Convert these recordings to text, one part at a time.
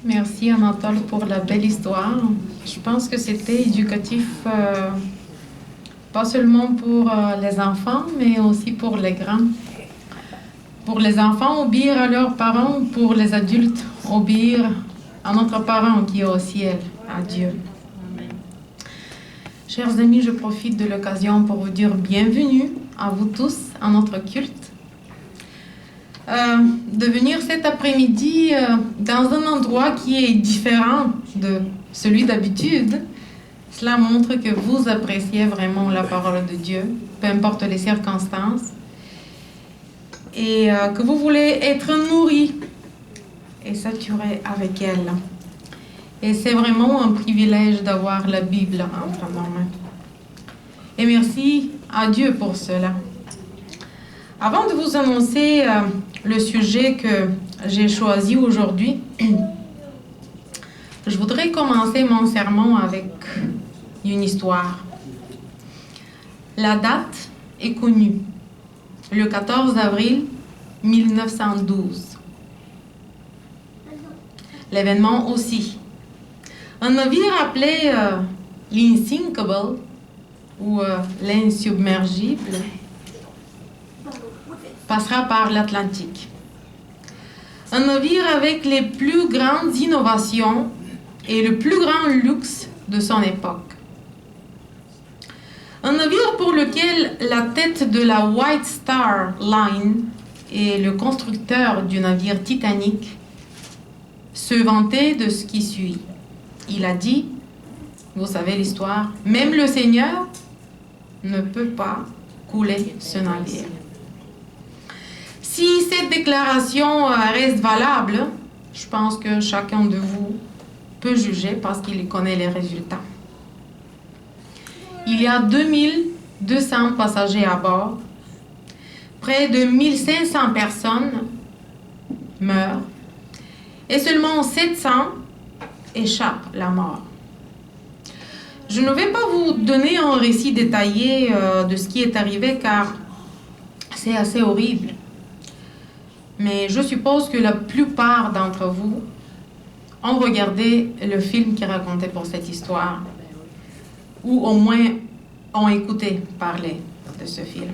Merci Anatole pour la belle histoire. Je pense que c'était éducatif, pas seulement pour les enfants, mais aussi pour les grands. Pour les enfants, obéir à leurs parents, pour les adultes, obéir à notre parent qui est au ciel, à Dieu. Chers amis, je profite de l'occasion pour vous dire bienvenue à vous tous à notre culte. De venir cet après-midi dans un endroit qui est différent de celui d'habitude, cela montre que vous appréciez vraiment la parole de Dieu, peu importe les circonstances, et que vous voulez être nourris et saturés avec elle. Et c'est vraiment un privilège d'avoir la Bible entre nos mains. Et merci à Dieu pour cela. Avant de vous annoncer le sujet que j'ai choisi aujourd'hui, je voudrais commencer mon sermon avec une histoire. La date est connue, le 14 avril 1912. L'événement aussi. Un navire appelé l'Insinkable ou l'insubmergible passera par l'Atlantique. Un navire avec les plus grandes innovations et le plus grand luxe de son époque. Un navire pour lequel la tête de la White Star Line et le constructeur du navire Titanic se vantait de ce qui suit. Il a dit, vous savez l'histoire, même le Seigneur ne peut pas couler ce navire. Si cette déclaration reste valable, je pense que chacun de vous peut juger parce qu'il connaît les résultats. Il y a 2200 passagers à bord, près de 1500 personnes meurent et seulement 700 échappent la mort. Je ne vais pas vous donner un récit détaillé de ce qui est arrivé car c'est assez horrible. Mais je suppose que la plupart d'entre vous ont regardé le film qui racontait pour cette histoire, ou au moins ont écouté parler de ce film.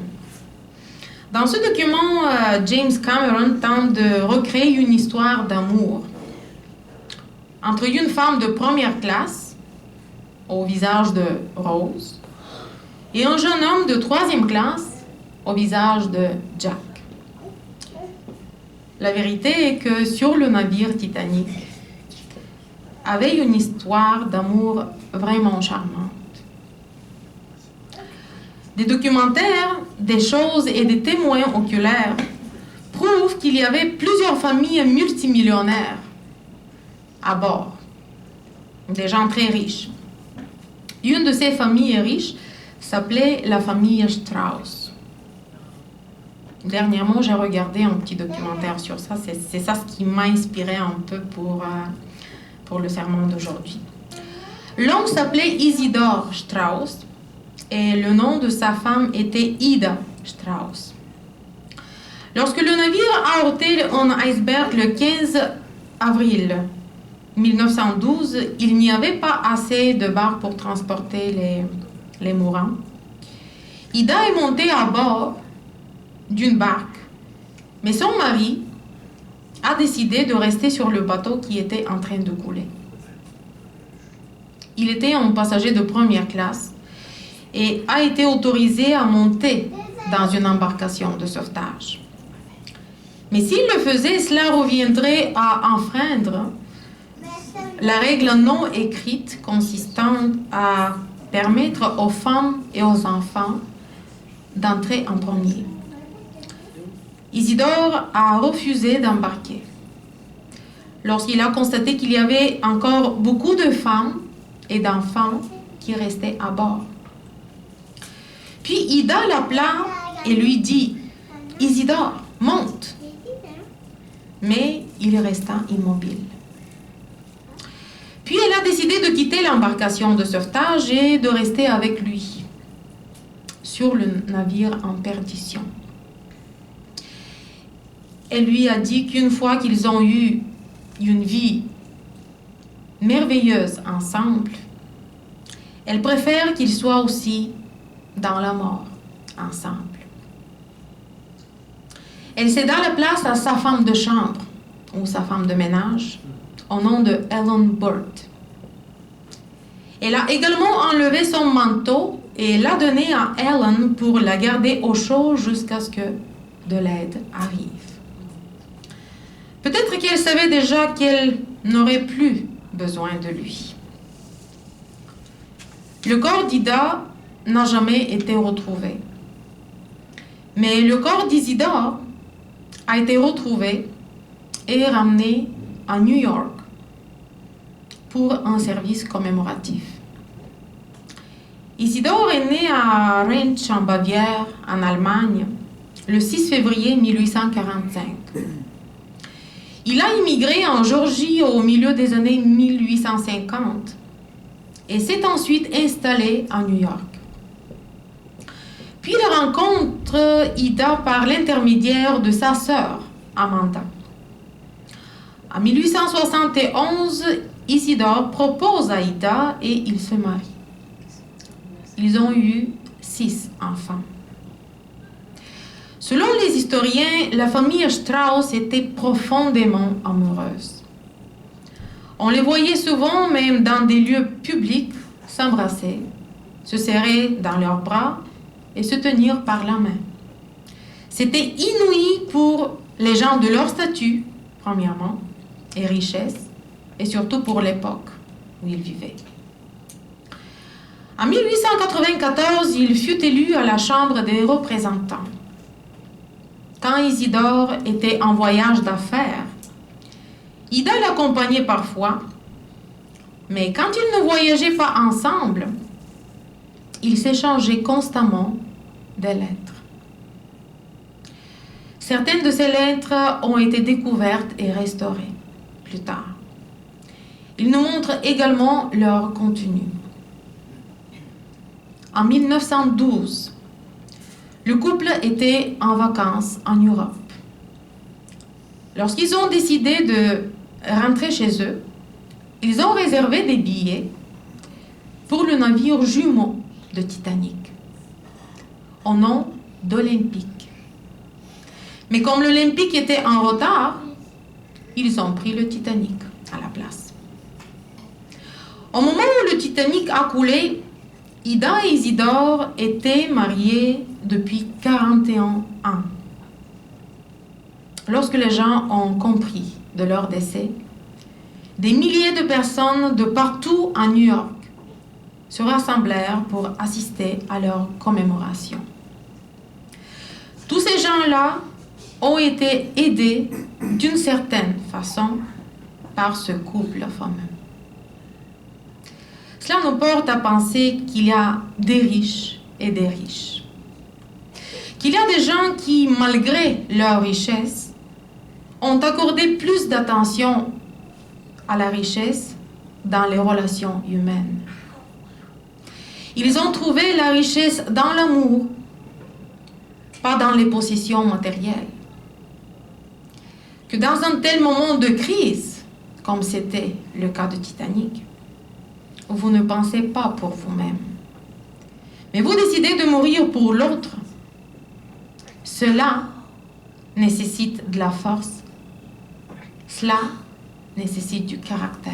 Dans ce document, James Cameron tente de recréer une histoire d'amour entre une femme de première classe, au visage de Rose, et un jeune homme de troisième classe, au visage de Jack. La vérité est que sur le navire Titanic avait une histoire d'amour vraiment charmante. Des documentaires, des choses et des témoins oculaires prouvent qu'il y avait plusieurs familles multimillionnaires à bord, des gens très riches. Une de ces familles riches s'appelait la famille Strauss. Dernièrement, j'ai regardé un petit documentaire sur ça. C'est ça ce qui m'a inspiré un peu pour le sermon d'aujourd'hui. L'homme s'appelait Isidore Strauss et le nom de sa femme était Ida Strauss. Lorsque le navire a heurté un iceberg le 15 avril 1912, il n'y avait pas assez de barques pour transporter les mourants. Ida est montée à bord d'une barque, mais son mari a décidé de rester sur le bateau qui était en train de couler. Il était un passager de première classe et a été autorisé à monter dans une embarcation de sauvetage. Mais s'il le faisait, cela reviendrait à enfreindre la règle non écrite consistant à permettre aux femmes et aux enfants d'entrer en premier. Isidore a refusé d'embarquer. Lorsqu'il a constaté qu'il y avait encore beaucoup de femmes et d'enfants qui restaient à bord. Puis Ida l'appela et lui dit « Isidore, monte !» Mais il resta immobile. Puis elle a décidé de quitter l'embarcation de sauvetage et de rester avec lui sur le navire en perdition. Elle lui a dit qu'une fois qu'ils ont eu une vie merveilleuse ensemble, elle préfère qu'ils soient aussi dans la mort ensemble. Elle céda la place à sa femme de chambre ou sa femme de ménage au nom de Ellen Burt. Elle a également enlevé son manteau et l'a donné à Ellen pour la garder au chaud jusqu'à ce que de l'aide arrive. Peut-être qu'elle savait déjà qu'elle n'aurait plus besoin de lui. Le corps d'Ida n'a jamais été retrouvé. Mais le corps d'Isidore a été retrouvé et ramené à New York pour un service commémoratif. Isidore est né à Rentsch en Bavière, en Allemagne, le 6 février 1845. Il a immigré en Géorgie au milieu des années 1850 et s'est ensuite installé à New York. Puis il rencontre Ida par l'intermédiaire de sa sœur, Amanda. En 1871, Isidore propose à Ida et ils se marient. Ils ont eu 6 enfants. Selon les historiens, la famille Strauss était profondément amoureuse. On les voyait souvent, même dans des lieux publics, s'embrasser, se serrer dans leurs bras et se tenir par la main. C'était inouï pour les gens de leur statut, premièrement, et richesse, et surtout pour l'époque où ils vivaient. En 1894, il fut élu à la Chambre des représentants. Quand Isidore était en voyage d'affaires, Ida l'accompagnait parfois, mais quand ils ne voyageaient pas ensemble, ils s'échangeaient constamment des lettres. Certaines de ces lettres ont été découvertes et restaurées plus tard. Ils nous montrent également leur contenu. En 1912, le couple était en vacances en Europe. Lorsqu'ils ont décidé de rentrer chez eux, ils ont réservé des billets pour le navire jumeau de Titanic, au nom d'Olympique. Mais comme l'Olympique était en retard, ils ont pris le Titanic à la place. Au moment où le Titanic a coulé, Ida et Isidore étaient mariés depuis 41 ans. Lorsque les gens ont compris de leur décès, des milliers de personnes de partout à New York se rassemblèrent pour assister à leur commémoration. Tous ces gens-là ont été aidés d'une certaine façon par ce couple fameux. Cela nous porte à penser qu'il y a des riches et des riches. Qu'il y a des gens qui, malgré leur richesse, ont accordé plus d'attention à la richesse dans les relations humaines. Ils ont trouvé la richesse dans l'amour, pas dans les possessions matérielles. Que dans un tel moment de crise, comme c'était le cas de Titanic, vous ne pensez pas pour vous-même, mais vous décidez de mourir pour l'autre. Cela nécessite de la force. Cela nécessite du caractère.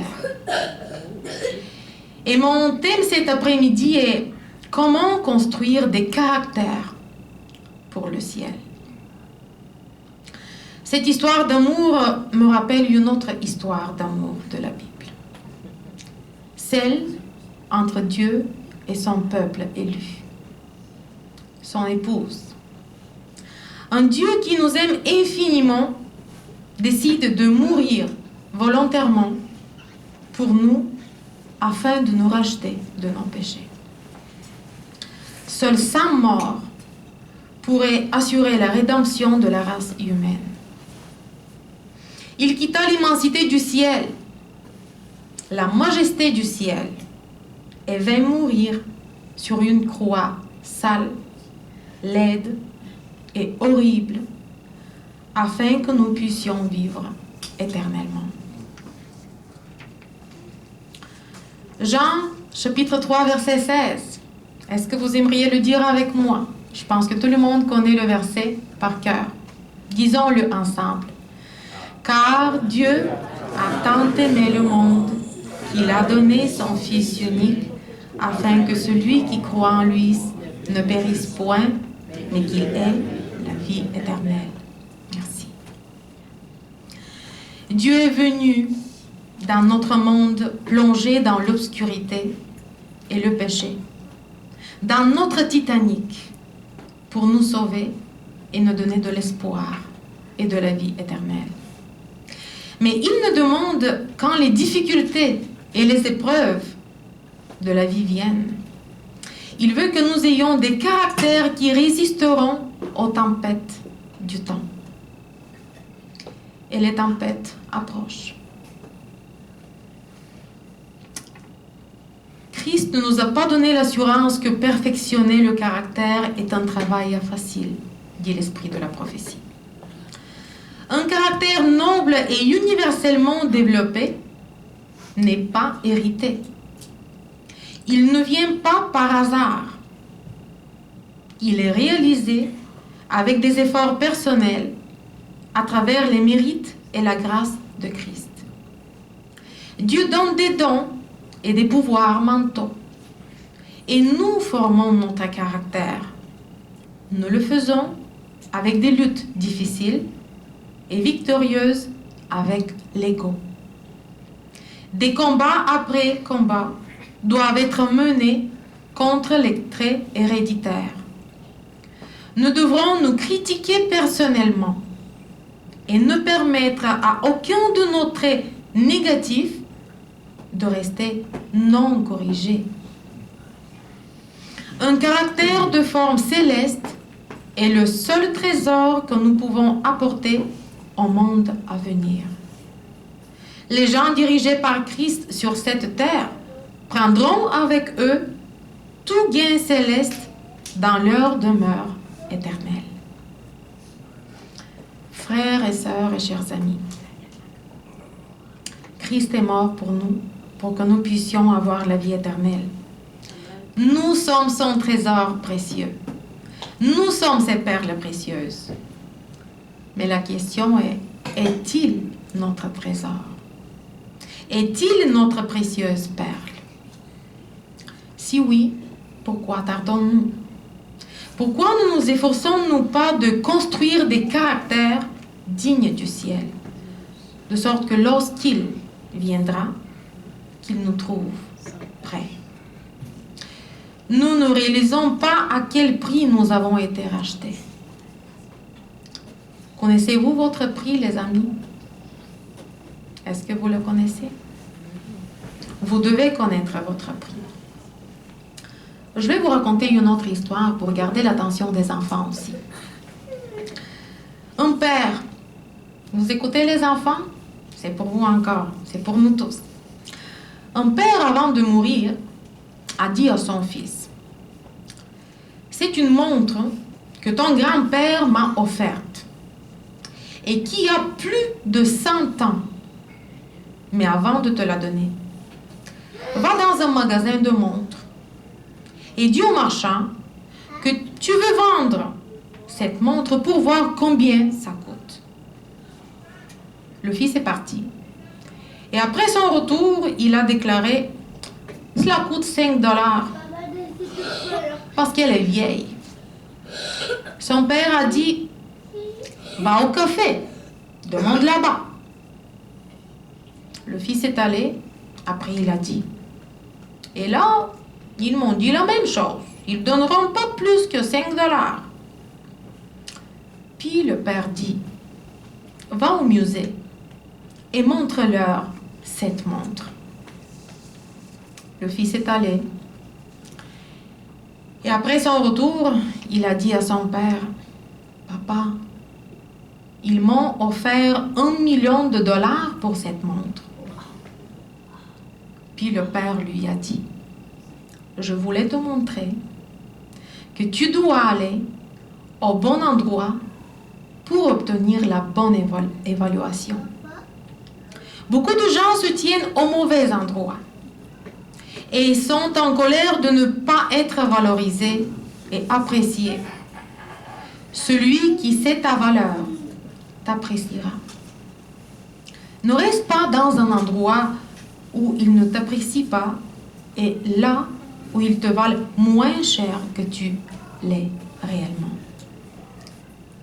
Et mon thème cet après-midi est comment construire des caractères pour le ciel. Cette histoire d'amour me rappelle une autre histoire d'amour de la Bible. Celle entre Dieu et son peuple élu, son épouse. Un Dieu qui nous aime infiniment décide de mourir volontairement pour nous afin de nous racheter de nos péchés. Seul sa mort pourrait assurer la rédemption de la race humaine. Il quitta l'immensité du ciel, la majesté du ciel, et vint mourir sur une croix sale, laide et horrible, afin que nous puissions vivre éternellement. Jean, chapitre 3, verset 16. Est-ce que vous aimeriez le dire avec moi? Je pense que tout le monde connaît le verset par cœur. Disons-le ensemble. Car Dieu a tant aimé le monde qu'il a donné son Fils unique, afin que celui qui croit en lui ne périsse point, mais qu'il ait la vie éternelle. Merci. Dieu est venu dans notre monde plongé dans l'obscurité et le péché, dans notre Titanic, pour nous sauver et nous donner de l'espoir et de la vie éternelle. Mais il nous demande quand les difficultés et les épreuves de la vie viennent. Il veut que nous ayons des caractères qui résisteront aux tempêtes du temps. Et les tempêtes approchent. Christ ne nous a pas donné l'assurance que perfectionner le caractère est un travail facile, dit l'esprit de la prophétie. Un caractère noble et universellement développé n'est pas hérité. Il ne vient pas par hasard. Il est réalisé avec des efforts personnels à travers les mérites et la grâce de Christ. Dieu donne des dons et des pouvoirs mentaux. Et nous formons notre caractère. Nous le faisons avec des luttes difficiles et victorieuses avec l'ego. Des combats après combats doivent être menés contre les traits héréditaires. Nous devrons nous critiquer personnellement et ne permettre à aucun de nos traits négatifs de rester non corrigé. Un caractère de forme céleste est le seul trésor que nous pouvons apporter au monde à venir. Les gens dirigés par Christ sur cette terre prendront avec eux tout gain céleste dans leur demeure éternelle. Frères et sœurs et chers amis, Christ est mort pour nous, pour que nous puissions avoir la vie éternelle. Nous sommes son trésor précieux. Nous sommes ses perles précieuses. Mais la question est, est-il notre trésor? Est-il notre précieuse perle? Si oui, pourquoi tardons-nous? Pourquoi ne nous efforçons-nous pas de construire des caractères dignes du ciel, de sorte que lorsqu'il viendra, qu'il nous trouve prêts? Nous ne réalisons pas à quel prix nous avons été rachetés. Connaissez-vous votre prix, les amis? Est-ce que vous le connaissez? Vous devez connaître votre prix. Je vais vous raconter une autre histoire pour garder l'attention des enfants aussi. Un père, vous écoutez les enfants? C'est pour vous encore, c'est pour nous tous. Un père, avant de mourir, a dit à son fils, « C'est une montre que ton grand-père m'a offerte et qui a plus de 100 ans. Mais avant de te la donner, va dans un magasin de montres et dis au marchand que tu veux vendre cette montre pour voir combien ça coûte. » Le fils est parti. Et après son retour, il a déclaré, « Cela coûte 5 $ parce qu'elle est vieille. » Son père a dit, « Va au café, demande là-bas. » Le fils est allé, après il a dit, « Et là, ils m'ont dit la même chose. Ils ne donneront pas plus que 5 $. » Puis le père dit, « Va au musée et montre-leur cette montre. » Le fils est allé. Et après son retour, il a dit à son père, « Papa, ils m'ont offert 1 million de $ pour cette montre. » Puis le père lui a dit, « Je voulais te montrer que tu dois aller au bon endroit pour obtenir la bonne évaluation. Beaucoup de gens se tiennent au mauvais endroit. et sont en colère de ne pas être valorisés et appréciés. Celui qui sait ta valeur t'appréciera. Ne reste pas dans un endroit où il ne t'apprécie pas et là où ils te valent moins cher que tu l'es réellement.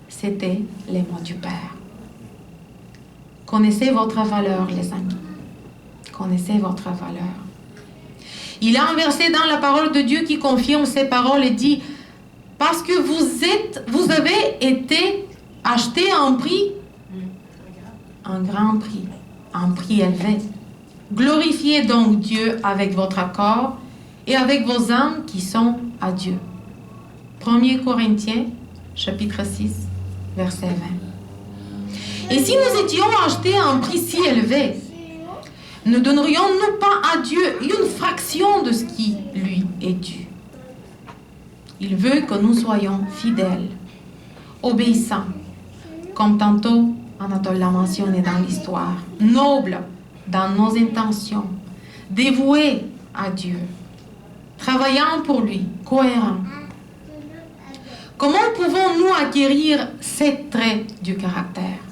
C'était les mots du Père. Connaissez votre valeur, les amis. Connaissez votre valeur. Il y a un verset dans la parole de Dieu qui confirme ces paroles et dit « Parce que vous avez été achetés à un prix, un grand prix, un prix élevé. Glorifiez donc Dieu avec votre corps et avec vos âmes qui sont à Dieu. » 1 Corinthiens, chapitre 6, verset 20. Et si nous étions achetés à un prix si élevé, ne donnerions-nous pas à Dieu une fraction de ce qui lui est dû? Il veut que nous soyons fidèles, obéissants, comme tantôt Anatole l'a mentionné dans l'histoire, nobles dans nos intentions, dévoués à Dieu, travaillant pour lui, cohérents. Comment pouvons-nous acquérir ces traits du caractère?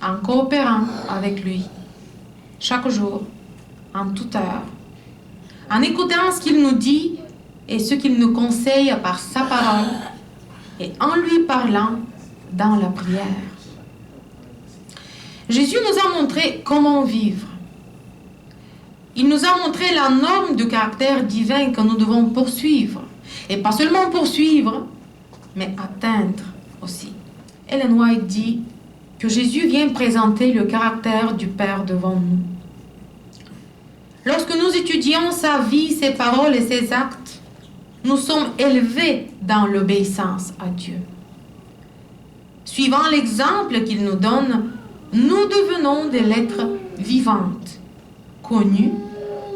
En coopérant avec lui, chaque jour, en toute heure, en écoutant ce qu'il nous dit et ce qu'il nous conseille par sa parole, et en lui parlant dans la prière. Jésus nous a montré comment vivre. Il nous a montré la norme du caractère divin que nous devons poursuivre. Et pas seulement poursuivre, mais atteindre aussi. Ellen White dit que Jésus vient présenter le caractère du Père devant nous. Lorsque nous étudions sa vie, ses paroles et ses actes, nous sommes élevés dans l'obéissance à Dieu. Suivant l'exemple qu'il nous donne, nous devenons des lettres vivantes, connues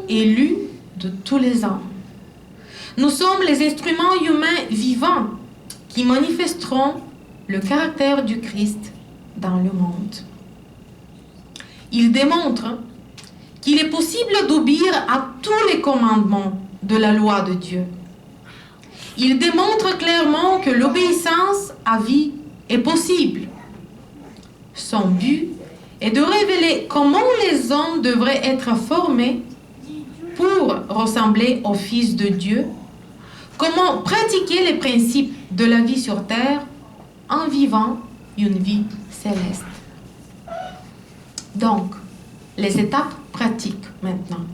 et lues de tous les hommes. Nous sommes les instruments humains vivants qui manifesteront le caractère du Christ dans le monde. Il démontre qu'il est possible d'obéir à tous les commandements de la loi de Dieu. Il démontre clairement que l'obéissance à vie est possible. Son but est de révéler comment les hommes devraient être formés pour ressembler au Fils de Dieu, comment pratiquer les principes de la vie sur terre en vivant une vie céleste. Donc, les étapes pratiques maintenant.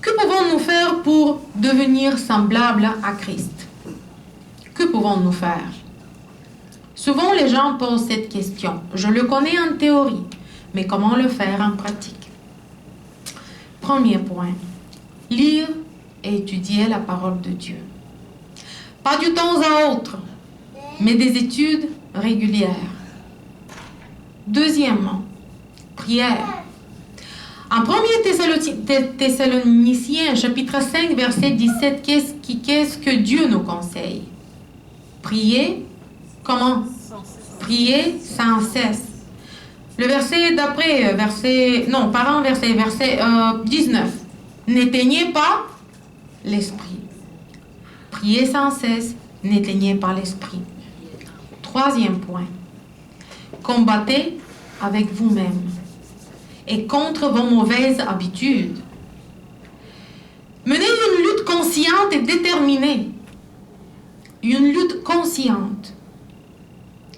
Que pouvons-nous faire pour devenir semblables à Christ? Que pouvons-nous faire? Souvent, les gens posent cette question. Je le connais en théorie, mais comment le faire en pratique? Premier point, lire et étudier la parole de Dieu. Pas du temps à autre, mais des études régulières. Deuxièmement, prière. En 1 Thessaloniciens, chapitre 5, verset 17, qu'est-ce que Dieu nous conseille? Prier, comment? Prier sans cesse. Le verset d'après, verset 19. N'éteignez pas l'esprit. Priez sans cesse, n'éteignez pas l'esprit. Troisième point. Combattez avec vous-même et contre vos mauvaises habitudes. Menez une lutte consciente et déterminée. Une lutte consciente.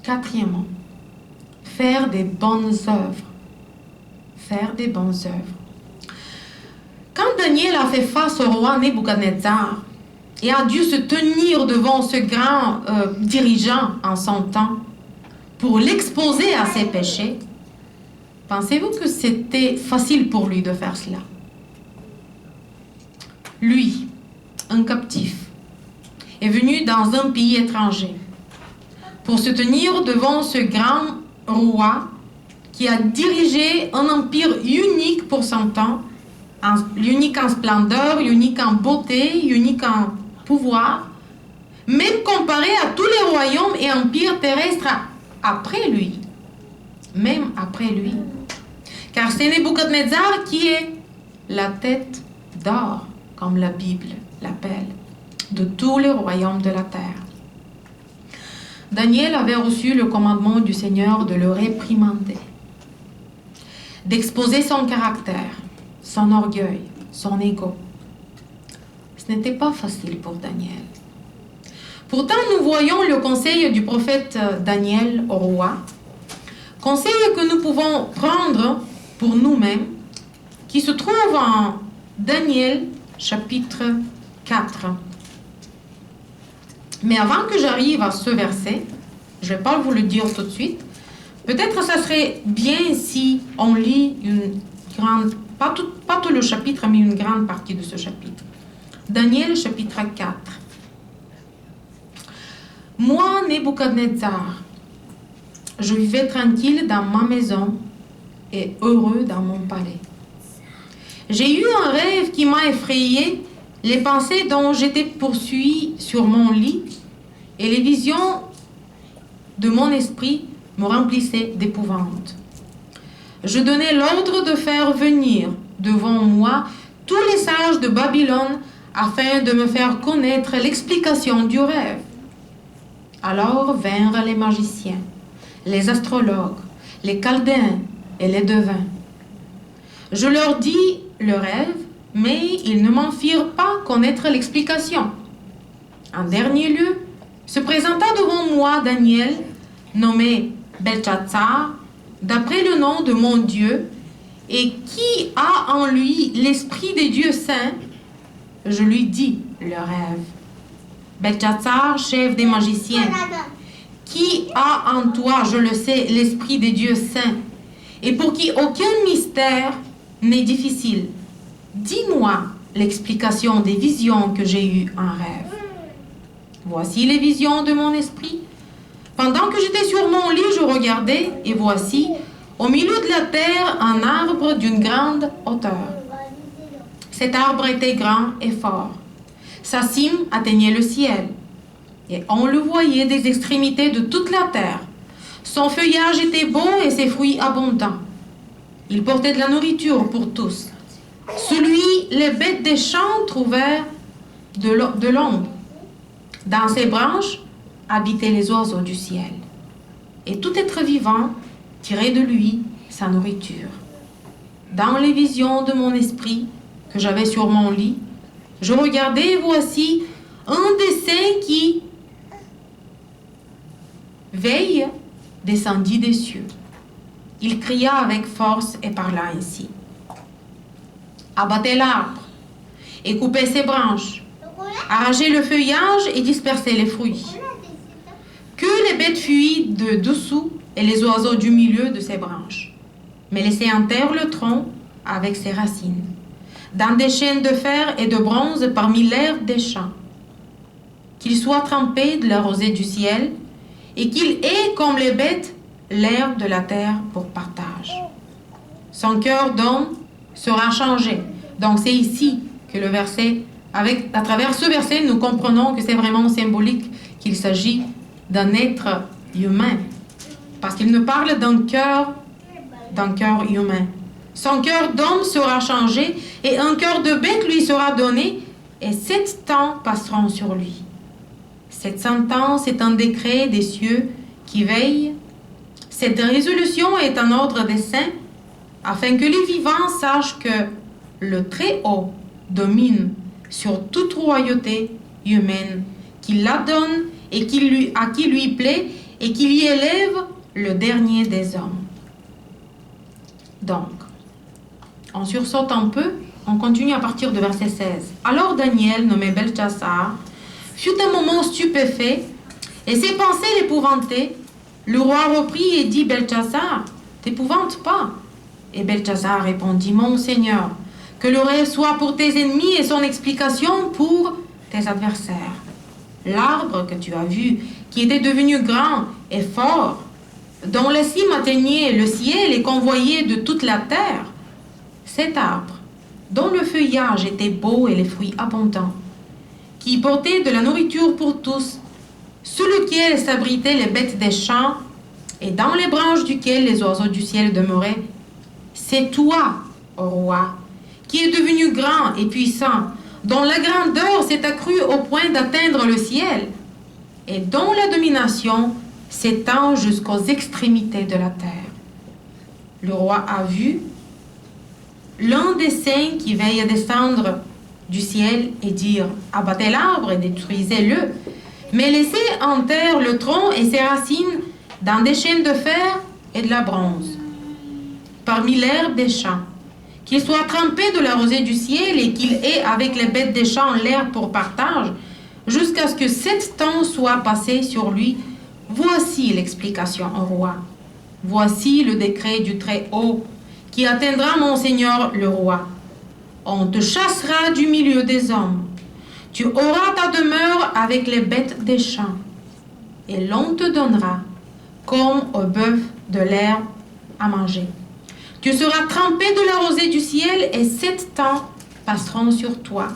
Quatrièmement, faire des bonnes œuvres. Faire des bonnes œuvres. Quand Daniel a fait face au roi Nebuchadnezzar et a dû se tenir devant ce grand dirigeant en son temps pour l'exposer à ses péchés, pensez-vous que c'était facile pour lui de faire cela? Lui, un captif, est venu dans un pays étranger pour se tenir devant ce grand roi qui a dirigé un empire unique pour son temps, unique en splendeur, unique en beauté, unique en pouvoir, même comparé à tous les royaumes et empires terrestres après lui. Même après lui. Car c'est Nebuchadnezzar qui est la tête d'or, comme la Bible l'appelle, de tous les royaumes de la terre. Daniel avait reçu le commandement du Seigneur de le réprimander, d'exposer son caractère, son orgueil, son ego. Ce n'était pas facile pour Daniel. Pourtant, nous voyons le conseil du prophète Daniel au roi, conseil que nous pouvons prendre pour nous-mêmes, qui se trouve en Daniel chapitre 4. Mais avant que j'arrive à ce verset, je ne vais pas vous le dire tout de suite, peut-être ça serait bien si on lit une grande, pas tout le chapitre, mais une grande partie de ce chapitre. Daniel chapitre 4. Moi, Nebuchadnezzar, je vivais tranquille dans ma maison et heureux dans mon palais. J'ai eu un rêve qui m'a effrayé, les pensées dont j'étais poursuivi sur mon lit et les visions de mon esprit me remplissaient d'épouvante. Je donnai l'ordre de faire venir devant moi tous les sages de Babylone afin de me faire connaître l'explication du rêve. Alors vinrent les magiciens, les astrologues, les chaldéens et les devins. Je leur dis le rêve, mais ils ne m'en firent pas connaître l'explication. En dernier lieu, se présenta devant moi Daniel, nommé Belchatsar, d'après le nom de mon Dieu, et qui a en lui l'esprit des dieux saints. Je lui dis le rêve. Belchatsar, chef des magiciens, qui a en toi, je le sais, l'esprit des dieux saints, et pour qui aucun mystère n'est difficile. Dis-moi l'explication des visions que j'ai eues en rêve. Voici les visions de mon esprit. Pendant que j'étais sur mon lit, je regardais, et voici, au milieu de la terre, un arbre d'une grande hauteur. Cet arbre était grand et fort. Sa cime atteignait le ciel, et on le voyait des extrémités de toute la terre. Son feuillage était beau et ses fruits abondants. Il portait de la nourriture pour tous. Sous lui, les bêtes des champs trouvèrent de l'ombre. Dans ses branches habitaient les oiseaux du ciel. Et tout être vivant tirait de lui sa nourriture. Dans les visions de mon esprit que j'avais sur mon lit, je regardais et voici un dessein qui veille descendit des cieux. Il cria avec force et parla ainsi. Abattez l'arbre et coupez ses branches, arrachez le feuillage et dispersez les fruits. Que les bêtes fuient de dessous et les oiseaux du milieu de ses branches, mais laissez en terre le tronc avec ses racines, dans des chaînes de fer et de bronze parmi l'herbe des champs. Qu'il soit trempé de la rosée du ciel et qu'il ait comme les bêtes l'herbe de la terre pour partage. Son cœur d'homme sera changé. Donc c'est ici que le verset, à travers ce verset, nous comprenons que c'est vraiment symbolique qu'il s'agit d'un être humain. Parce qu'il nous parle d'un cœur humain. Son cœur d'homme sera changé et un cœur de bête lui sera donné et 7 ans passeront sur lui. Cette sentence est un décret des cieux qui veille. Cette résolution est un ordre des saints afin que les vivants sachent que le Très-Haut domine sur toute royauté humaine, qu'il la donne et à qui lui plaît et qu'il y élève le dernier des hommes. Donc, on sursaute un peu, on continue à partir de verset 16. Alors Daniel, nommé Belchatsar, fut un moment stupéfait et ses pensées l'épouvantaient. Le roi reprit et dit, Belchatsar, t'épouvante pas. Et Belchatsar répondit, mon Seigneur, que le rêve soit pour tes ennemis et son explication pour tes adversaires. L'arbre que tu as vu, qui était devenu grand et fort, dont la cime atteignait le ciel et convoyait de toute la terre, cet arbre, dont le feuillage était beau et les fruits abondants, qui portait de la nourriture pour tous, sous lequel s'abritaient les bêtes des champs, et dans les branches duquel les oiseaux du ciel demeuraient, c'est toi, ô roi, qui est devenu grand et puissant, dont la grandeur s'est accrue au point d'atteindre le ciel, et dont la domination s'étend jusqu'aux extrémités de la terre. Le roi a vu l'un des saints qui veille à descendre du ciel et dire « Abattez l'arbre et détruisez-le, mais laissez en terre le tronc et ses racines dans des chaînes de fer et de la bronze, parmi l'herbe des champs, qu'il soit trempé de la rosée du ciel et qu'il ait avec les bêtes des champs l'herbe pour partage, jusqu'à ce que 7 temps soient passés sur lui. Voici l'explication au roi. Voici le décret du Très-Haut qui atteindra mon Seigneur le roi. On te chassera du milieu des hommes. Tu auras ta demeure avec les bêtes des champs. Et l'on te donnera, comme au bœuf, de l'herbe à manger. Tu seras trempé de la rosée du ciel et 7 temps passeront sur toi,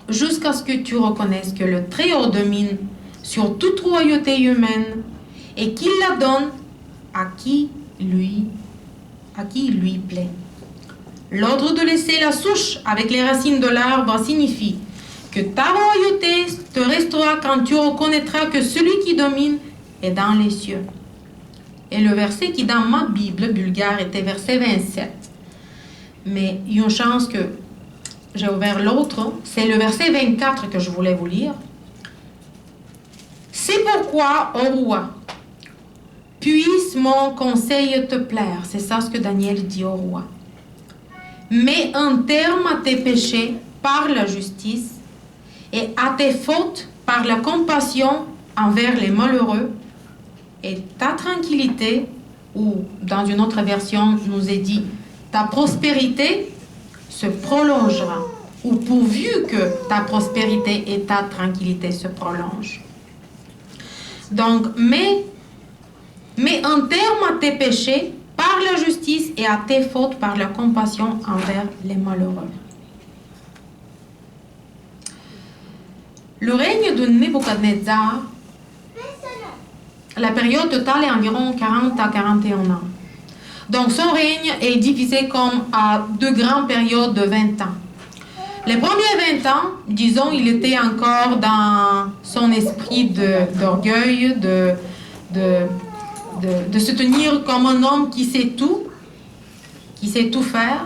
jusqu'à ce que tu reconnaisses que le Très-Haut domine sur toute royauté humaine et qu'il la donne à qui lui plaît. L'ordre de laisser la souche avec les racines de l'arbre signifie que ta royauté te restera quand tu reconnaîtras que celui qui domine est dans les cieux. Et le verset qui dans ma Bible bulgare était verset 27. Mais il y a une chance que j'ai ouvert l'autre, c'est le verset 24 que je voulais vous lire. C'est pourquoi, ô roi, puisse mon conseil te plaire. C'est ça ce que Daniel dit au roi. Mets un terme à tes péchés par la justice et à tes fautes par la compassion envers les malheureux, et ta tranquillité, ou dans une autre version, nous est dit, ta prospérité se prolongera, ou pourvu que ta prospérité et ta tranquillité se prolongent. Donc, mets un terme à tes péchés par la justice et à tes fautes par la compassion envers les malheureux. Le règne de Nebuchadnezzar, la période totale est environ 40 à 41 ans. Donc son règne est divisé comme à 2 grandes périodes de 20 ans. Les premiers 20 ans, disons, il était encore dans son esprit d'orgueil, de se tenir comme un homme qui sait tout faire.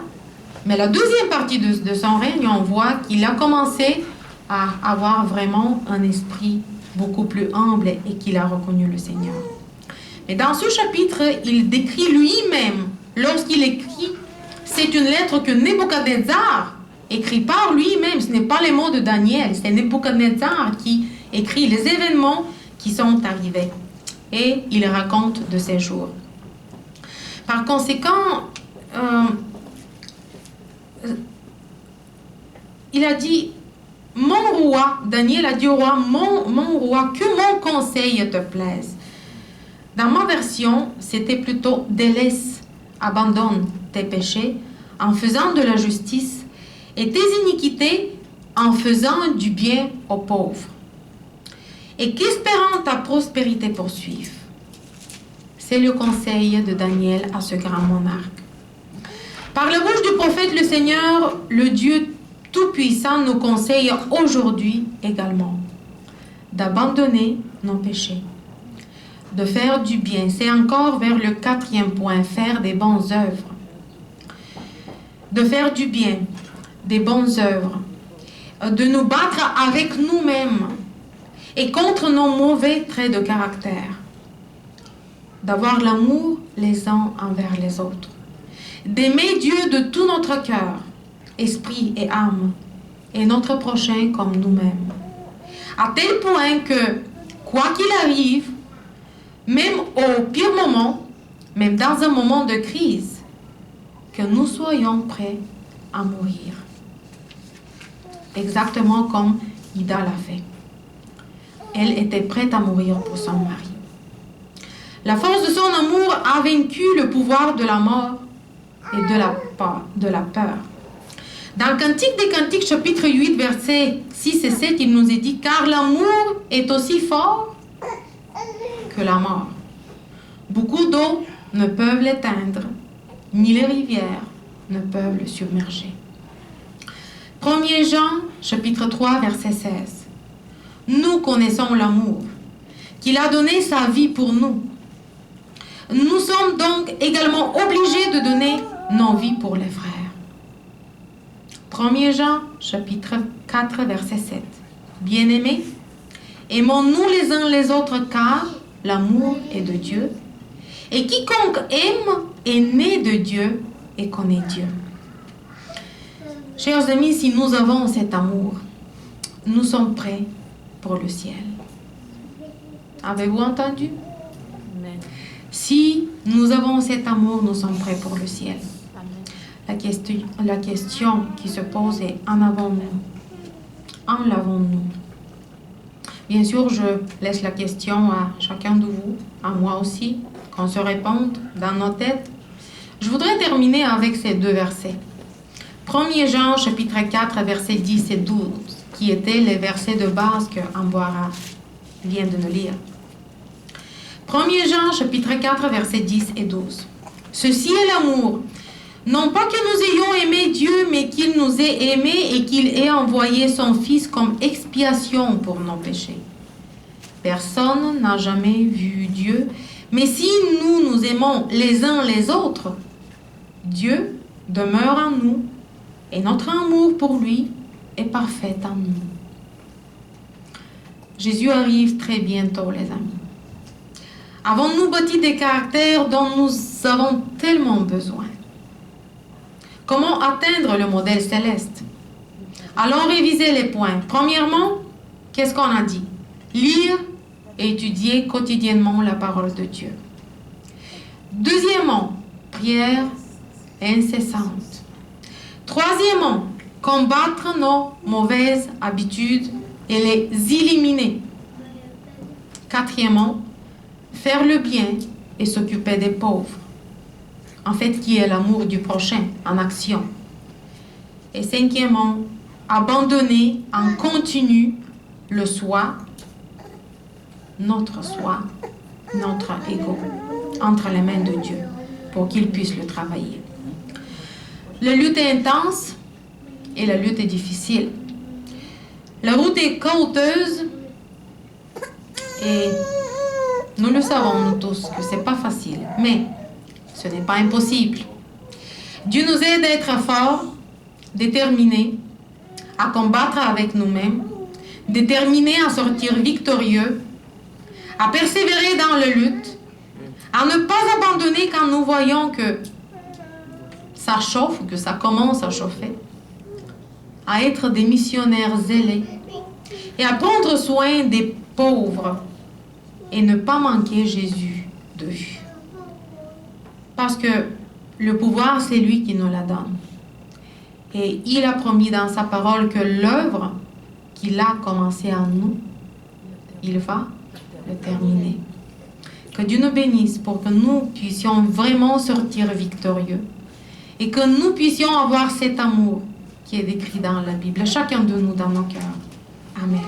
Mais la deuxième partie de son règne, on voit qu'il a commencé à avoir vraiment un esprit beaucoup plus humble et qu'il a reconnu le Seigneur. Mais dans ce chapitre, il décrit lui-même, lorsqu'il écrit, c'est une lettre que Nebuchadnezzar écrit par lui-même, ce n'est pas les mots de Daniel, c'est Nebuchadnezzar qui écrit les événements qui sont arrivés. Et il raconte de ses jours. Par conséquent, il a dit, mon roi, Daniel a dit au roi, mon roi, que mon conseil te plaise. Dans ma version, c'était plutôt délaisse, abandonne tes péchés en faisant de la justice et tes iniquités en faisant du bien aux pauvres. Et qu'espérant ta prospérité poursuive. C'est le conseil de Daniel à ce grand monarque. Par la bouche du prophète, le Seigneur, le Dieu Tout-Puissant, nous conseille aujourd'hui également d'abandonner nos péchés, de faire du bien. C'est encore vers le 4e point, faire des bonnes œuvres. De faire du bien, des bonnes œuvres, de nous battre avec nous-mêmes et contre nos mauvais traits de caractère, d'avoir l'amour les uns envers les autres, d'aimer Dieu de tout notre cœur, esprit et âme, et notre prochain comme nous-mêmes, à tel point que, quoi qu'il arrive, même au pire moment, même dans un moment de crise, que nous soyons prêts à mourir. Exactement comme Ida l'a fait. Elle était prête à mourir pour son mari. La force de son amour a vaincu le pouvoir de la mort et de la peur. Dans le Cantique des Cantiques, chapitre 8, versets 6 et 7, il nous est dit « Car l'amour est aussi fort que la mort. Beaucoup d'eau ne peuvent l'éteindre, ni les rivières ne peuvent le submerger. 1 Jean, chapitre 3, verset 16. Nous connaissons l'amour, qu'il a donné sa vie pour nous. Nous sommes donc également obligés de donner nos vies pour les frères. 1 Jean, chapitre 4, verset 7. Bien-aimés, aimons-nous les uns les autres car l'amour est de Dieu. Et quiconque aime est né de Dieu et connaît Dieu. Chers amis, si nous avons cet amour, nous sommes prêts pour le ciel. Avez-vous entendu? Amen. Si nous avons cet amour, nous sommes prêts pour le ciel. Amen. La question qui se pose est en avons-nous? En l'avons-nous? Bien sûr, je laisse la question à chacun de vous, à moi aussi, qu'on se réponde dans nos têtes. Je voudrais terminer avec ces deux versets. 1 Jean, chapitre 4, versets 10 et 12, qui étaient les versets de base que Ambroise vient de nous lire. 1 Jean, chapitre 4, versets 10 et 12. Ceci est l'amour. Non pas que nous ayons aimé Dieu, mais qu'il nous ait aimés et qu'il ait envoyé son Fils comme expiation pour nos péchés. Personne n'a jamais vu Dieu, mais si nous nous aimons les uns les autres, Dieu demeure en nous et notre amour pour lui est parfait en nous. Jésus arrive très bientôt, les amis. Avons-nous bâti des caractères dont nous avons tellement besoin? Comment atteindre le modèle céleste? Allons réviser les points. Premièrement, qu'est-ce qu'on a dit? Lire et étudier quotidiennement la parole de Dieu. Deuxièmement, prière incessante. Troisièmement, combattre nos mauvaises habitudes et les éliminer. Quatrièmement, faire le bien et s'occuper des pauvres. En fait, qui est l'amour du prochain en action. Et cinquièmement, abandonner en continu le soi, notre ego, entre les mains de Dieu, pour qu'il puisse le travailler. La lutte est intense et la lutte est difficile. La route est coûteuse et nous le savons, nous tous, que ce n'est pas facile. Mais ce n'est pas impossible. Dieu nous aide à être forts, déterminés, à combattre avec nous-mêmes, déterminés à sortir victorieux, à persévérer dans la lutte, à ne pas abandonner quand nous voyons que ça chauffe, que ça commence à chauffer, à être des missionnaires zélés et à prendre soin des pauvres et ne pas manquer Jésus de vue. Parce que le pouvoir, c'est lui qui nous la donne. Et il a promis dans sa parole que l'œuvre qu'il a commencée en nous, il va le terminer. Que Dieu nous bénisse pour que nous puissions vraiment sortir victorieux et que nous puissions avoir cet amour qui est décrit dans la Bible, chacun de nous dans nos cœurs. Amen.